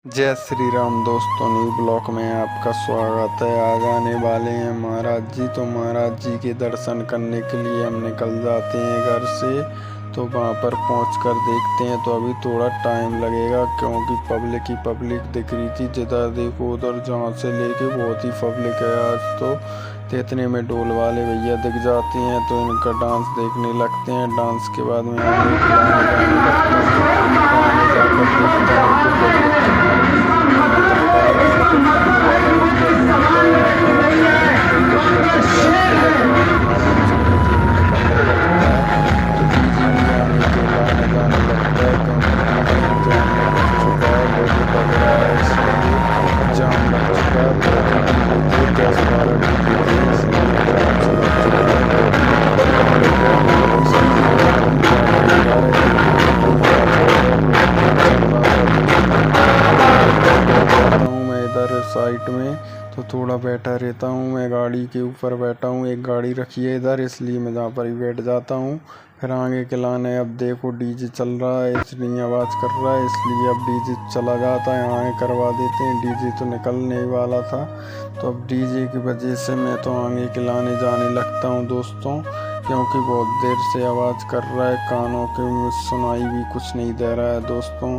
जय श्री राम दोस्तों, new blog में आपका स्वागत है। आज आने वाले हैं महाराज जी, तो महाराज जी के दर्शन करने के लिए हम निकल जाते हैं घर से। तो वहाँ पर पहुँचकर देखते हैं। तो अभी थोड़ा टाइम लगेगा क्योंकि पब्लिक ही पब्लिक दिख रही थी। जिधर देखो उधर, जहाँ से लेके बहुत ही पब्लिक है आज तो। इतने में ढोल वाले भैया दिख जाते हैं तो इनका डांस देखने लगते हैं। डांस के बाद में आगे खिलाने जाने लगते हैं। तो आगे जाकर देखता हूँ तो पब्लिक हमारे करने वाला भैया ढोल बजाता पब्लिक का स्वागत आराम से डीजे भी निकलने लगता है। तो डीजे भी आने के लाने जाने लगता है क्योंकि डीजे जाम लग चुका है, लोगों लग रहा है इसलिए जाम लग चुका है। बहुत ही डीजे थे, 10-12 डीजे थे, इसलिए जाम से लग चुका है। बहुत ही पब्लिक है, इसलिए बहुत ही ज़्यादा बेकार है क्योंकि इतनी ज़्यादा है। बहुत ही चल रहा था दोस्तों। थोड़ा इधर बैठ जाता हूँ मैं, इधर साइड में तो थोड़ा बैठा रहता हूँ। मैं गाड़ी के ऊपर बैठा हूँ, एक गाड़ी रखी है इधर, इसलिए मैं जहाँ पर ही बैठ जाता हूँ। फिर आगे के लाने अब देखो डीजे चल रहा है, इतनी आवाज़ कर रहा है, इसलिए अब डीजे चला जाता है। आगे करवा देते हैं, डीजे तो निकलने ही वाला था। तो अब डीजे की वजह से मैं तो आगे के लाने जाने लगता हूँ दोस्तों, क्योंकि बहुत देर से आवाज़ कर रहा है, कानों के में सुनाई भी कुछ नहीं दे रहा है दोस्तों।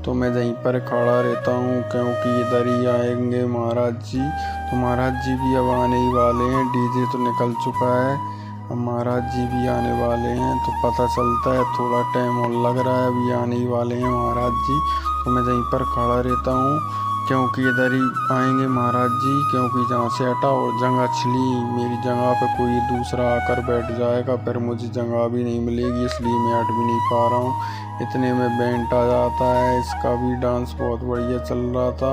तो मैं यहीं पर खड़ा रहता हूँ क्योंकि इधर ही आएंगे महाराज जी। तो महाराज जी भी अब आने ही वाले हैं, डीजे तो निकल चुका है, अब महाराज जी भी आने वाले हैं। तो पता चलता है, थोड़ा टाइम और लग रहा है, अभी आने ही वाले हैं महाराज जी। तो मैं यहीं पर खड़ा रहता हूँ क्योंकि इधर ही आएंगे महाराज जी, क्योंकि जहाँ से हटा और जगह छिली, मेरी जगह पे कोई दूसरा आकर बैठ जाएगा, फिर मुझे जगह भी नहीं मिलेगी, इसलिए मैं हट भी नहीं पा रहा हूँ। इतने में बैंड आ जाता है, इसका भी डांस बहुत बढ़िया चल रहा था,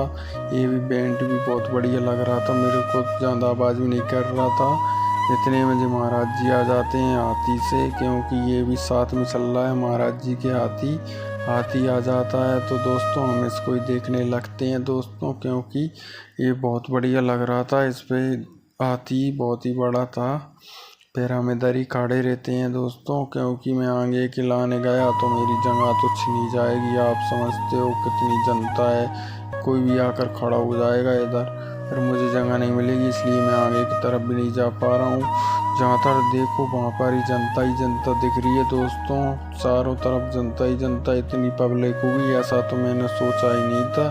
ये भी बैंड भी बहुत बढ़िया लग रहा था, मेरे को ज़्यादा आवाज़ भी नहीं कर रहा था। इतने में जो महाराज जी आ जाते हैं हाथी से, क्योंकि ये भी साथ में चल रहा है महाराज जी के हाथी। हाथी आ जाता है तो दोस्तों हम इसको ही देखने लगते हैं दोस्तों, क्योंकि ये बहुत बढ़िया लग रहा था। इस पे हाथी बहुत ही बड़ा था। फिर हम इधर ही खड़े रहते हैं दोस्तों, क्योंकि मैं आगे खिलाने गया तो मेरी जगह तो छिनी जाएगी। आप समझते हो कितनी जनता है, कोई भी आकर खड़ा हो जाएगा इधर, फिर मुझे जगह नहीं मिलेगी, इसलिए मैं आगे की तरफ भी नहीं जा पा रहा हूँ। जहाँ तक देखो वहाँ पर ही जनता दिख रही है दोस्तों, चारों तरफ जनता ही जनता। इतनी पब्लिक होगी ऐसा तो मैंने सोचा ही नहीं था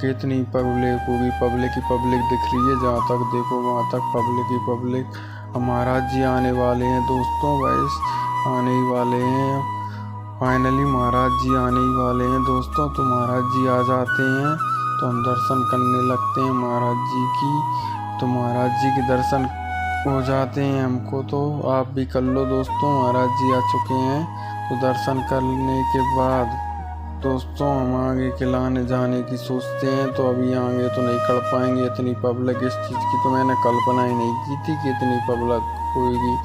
कि इतनी पब्लिक होगी। पब्लिक ही पब्लिक दिख रही है, जहाँ तक देखो वहाँ तक पब्लिक ही पब्लिक। अब महाराज जी आने वाले हैं दोस्तों, वैस आने ही वाले हैं, फाइनली महाराज जी आने ही वाले हैं दोस्तों। तो महाराज जी आ जाते हैं तो हम दर्शन करने लगते हैं महाराज जी की। तो महाराज जी के दर्शन हो जाते हैं हमको, तो आप भी कर लो दोस्तों। महाराज जी आ चुके हैं, तो दर्शन करने के बाद दोस्तों हम आगे खिलाने जाने की सोचते हैं। तो अभी आगे तो नहीं कर पाएंगे, इतनी पब्लिक, इस चीज़ की तो मैंने कल्पना ही नहीं की थी कि इतनी पब्लिक होगी।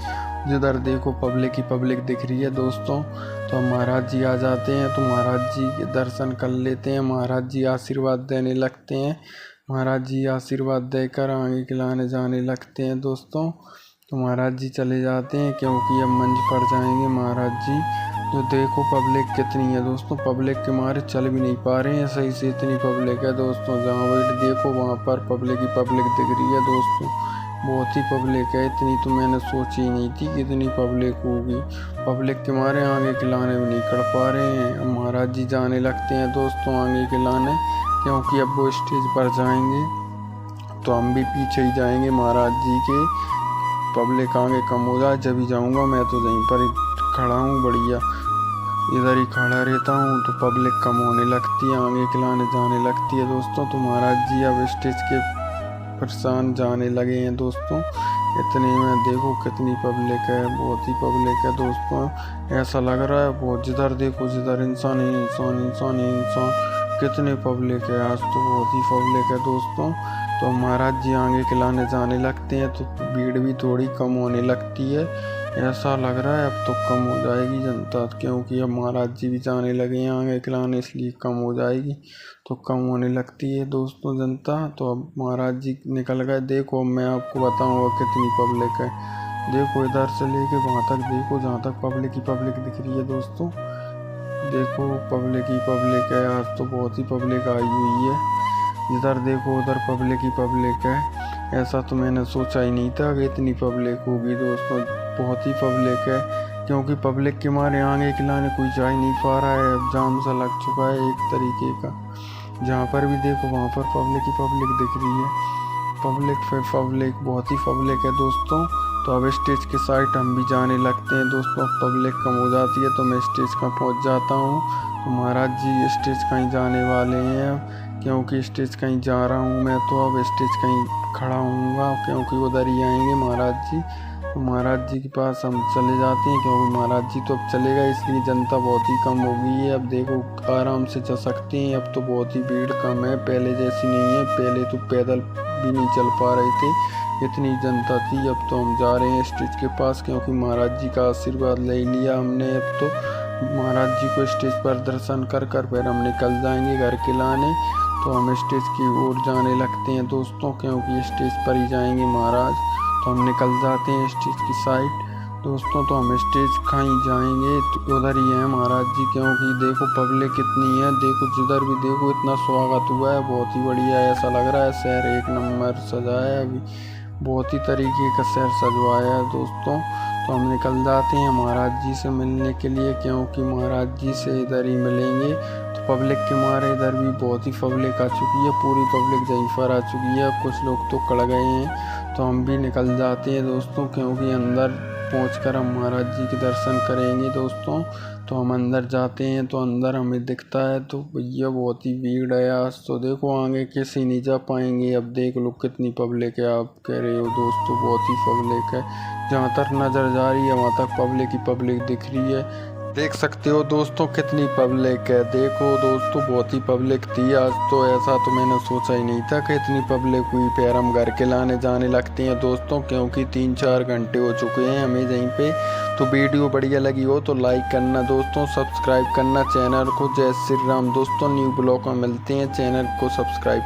जिधर देखो पब्लिक ही पब्लिक दिख रही है दोस्तों। तो हम महाराज जी आ जाते हैं तो महाराज जी के दर्शन कर लेते हैं। महाराज जी आशीर्वाद देने लगते हैं, महाराज जी आशीर्वाद देकर आगे खिलाने जाने लगते हैं दोस्तों। तो महाराज जी चले जाते हैं क्योंकि अब मंच पर जाएंगे महाराज जी। तो देखो पब्लिक कितनी है दोस्तों, पब्लिक के मारे चल भी नहीं पा रहे हैं सही से, इतनी पब्लिक है दोस्तों। जहाँ वेट देखो वहाँ पर पब्लिक ही पब्लिक दिख रही है दोस्तों, बहुत ही पब्लिक है। इतनी तो मैंने सोची ही नहीं थी कि इतनी पब्लिक होगी। पब्लिक के मारे आगे खिलाने भी नहीं कर पा रहे हैं। अब महाराज जी जाने लगते हैं दोस्तों आगे खिलाने, क्योंकि अब वो स्टेज पर जाएंगे तो हम भी पीछे ही जाएंगे महाराज जी के। पब्लिक आगे कम हो जाए जब ही जाऊँगा, मैं तो यहीं पर ही खड़ा हूँ बढ़िया, इधर ही खड़ा रहता हूँ। तो पब्लिक कम होने लगती है, आगे खिलाने जाने लगती है दोस्तों। तो महाराज जी अब स्टेज के परेशान जाने लगे हैं दोस्तों। इतने में देखो कितनी पब्लिक है, बहुत ही पब्लिक है दोस्तों। ऐसा लग रहा है बहुत, जिधर देखो जिधर इंसान ही इंसान, इंसान ही इंसान, कितने पब्लिक है आज तो, बहुत ही पब्लिक है दोस्तों। तो महाराज जी आगे खिलाने जाने लगते हैं तो भीड़ भी थोड़ी कम होने लगती है। ऐसा लग रहा है अब तो कम हो जाएगी जनता, क्योंकि अब महाराज जी भी जाने लगे हैं आगे खिलाने, इसलिए कम हो जाएगी। तो कम होने लगती है दोस्तों जनता। तो अब महाराज जी निकल गए, देखो अब मैं आपको बताऊंगा कितनी पब्लिक है। देखो इधर से लेके वहाँ तक देखो, जहाँ तक पब्लिक ही पब्लिक दिख रही है दोस्तों। देखो पब्लिक ही पब्लिक है, आज तो बहुत ही पब्लिक आई हुई है। इधर देखो उधर पब्लिक ही पब्लिक है। ऐसा तो मैंने सोचा ही नहीं था कि इतनी पब्लिक होगी दोस्तों। बहुत ही पब्लिक है, क्योंकि पब्लिक के मारे आगे खिलाने कोई जा ही नहीं पा रहा है। अब जाम सा लग चुका है एक तरीके का। जहाँ पर भी देखो वहाँ पर पब्लिक ही पब्लिक दिख रही है। पब्लिक पे पब्लिक, बहुत ही पब्लिक है दोस्तों। तो अब स्टेज के साइड हम भी जाने लगते हैं दोस्तों। पब्लिक कम हो जाती है तो मैं स्टेज का पहुंच जाता हूं। तो महाराज जी स्टेज कहीं जाने वाले हैं अब, क्योंकि स्टेज कहीं जा रहा हूं मैं, तो अब स्टेज कहीं खड़ा हूँगा क्योंकि उधर ही आएंगे महाराज जी। तो महाराज जी के पास हम चले जाते हैं, क्योंकि महाराज जी तो अब चले गए, इसलिए जनता बहुत ही कम हो गई है। अब देखो आराम से जा सकते हैं, अब तो बहुत ही भीड़ कम है, पहले जैसी नहीं है। पहले तो पैदल भी नहीं चल पा रहे थे, इतनी जनता थी। अब तो हम जा रहे हैं स्टेज के पास, क्योंकि महाराज जी का आशीर्वाद ले लिया हमने। अब तो महाराज जी को स्टेज पर दर्शन कर फिर हम निकल जाएंगे घर के लाने। तो हम स्टेज की ओर जाने लगते हैं दोस्तों, क्योंकि स्टेज पर ही जाएंगे महाराज। तो हम निकल जाते हैं स्टेज की साइड दोस्तों। तो हम स्टेज कहीं जाएंगे तो उधर ही है महाराज जी, क्योंकि देखो पब्लिक कितनी है। देखो जिधर भी देखो इतना स्वागत हुआ है, बहुत ही बढ़िया है। ऐसा लग रहा है शहर एक नंबर सजा है, अभी बहुत ही तरीके का शहर सजवाया है दोस्तों। तो हम निकल जाते हैं महाराज जी से मिलने के लिए, क्योंकि महाराज जी से इधर ही मिलेंगे। तो पब्लिक के मारे इधर भी बहुत ही पब्लिक आ चुकी है, पूरी पब्लिक यहीं पर आ चुकी है। कुछ लोग तो कड़ गए हैं, तो हम भी निकल जाते हैं दोस्तों, क्योंकि अंदर पहुंचकर हम महाराज जी के दर्शन करेंगे दोस्तों। तो हम अंदर जाते हैं, तो अंदर हमें दिखता है तो भैया बहुत ही भीड़ है आज तो। देखो आगे किसी नहीं जा पाएंगे। अब देख लो कितनी पब्लिक है, आप कह रहे हो दोस्तों बहुत ही पब्लिक है। जहाँ तक नज़र जा रही है वहाँ तक पब्लिक ही पब्लिक दिख रही है। देख सकते हो दोस्तों कितनी पब्लिक है। देखो दोस्तों बहुत ही पब्लिक थी आज तो, ऐसा तो मैंने सोचा ही नहीं था कि इतनी पब्लिक हुई। फिर हम घर के लाने जाने लगते हैं दोस्तों, क्योंकि 3-4 घंटे हो चुके हैं हमें यहीं पे। तो वीडियो बढ़िया लगी हो तो लाइक करना दोस्तों, सब्सक्राइब करना चैनल को। जय श्री राम दोस्तों, न्यू ब्लॉग में मिलते हैं, चैनल को सब्सक्राइब